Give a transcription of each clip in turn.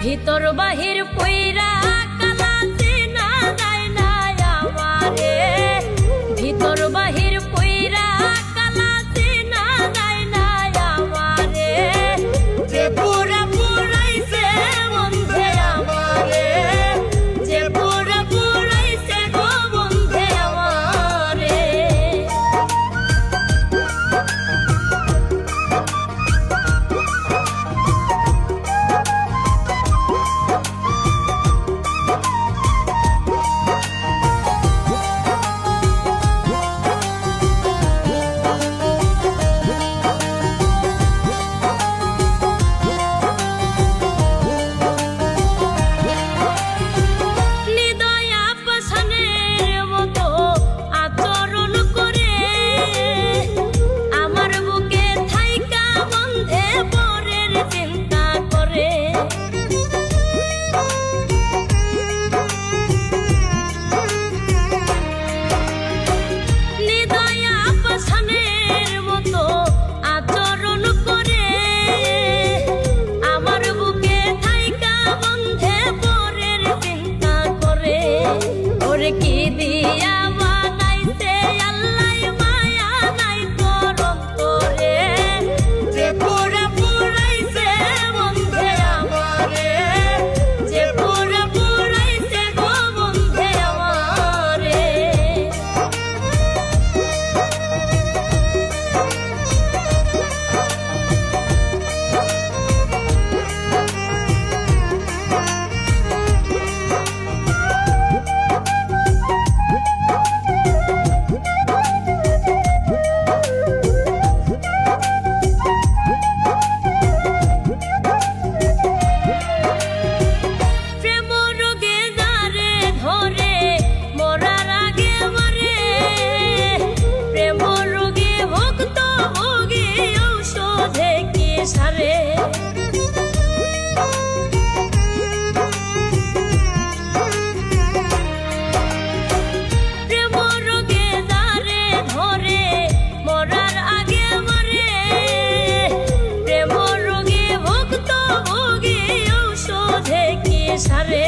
ভিতর বাহির পইরা কালা চেনা যায় না আমারে, ভিতর বাহির পইরা কালা চেনা যায় না আমারে, যে পুরা পুরাইছে বন্ধে আমারে, যে পুরা পুরাইছে গো বন্ধে আমারে। কি দিয়া বানাইছে আল্লাহ মায়া নাই তোর অন্তরে, যে পুরা পুরাইছে বন্ধে আমারে, যে পুরা পুরাইছে গো বন্ধে আমারে। সারে প্রেম রোগে যারে ধরে মরার আগে মরে, প্রেম রোগে ভক্ত ভোগে ঔষধে কি সারে,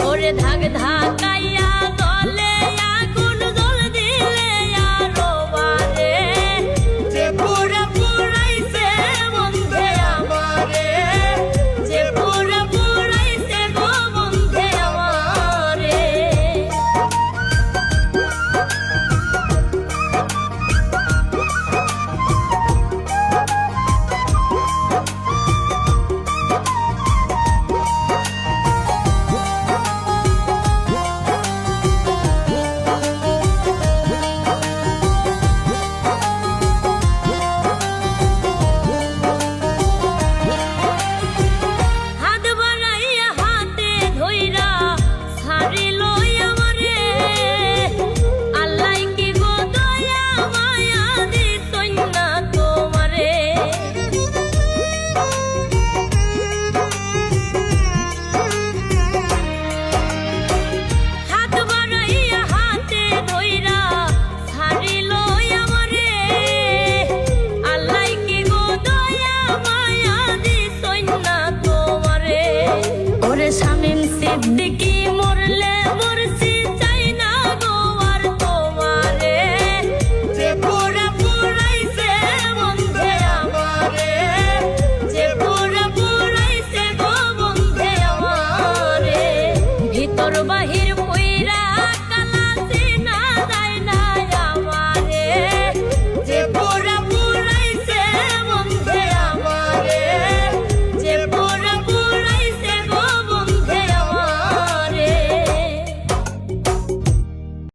ওরে ধাক ধাকাইয়া জলে আগুন জল দিলে আরো বারে, যে পুরা পুরাইছে বন্ধে আমারে, যে পুরা পুরাইছে গো বন্ধে আমারে। শামীম সিদ্দিকী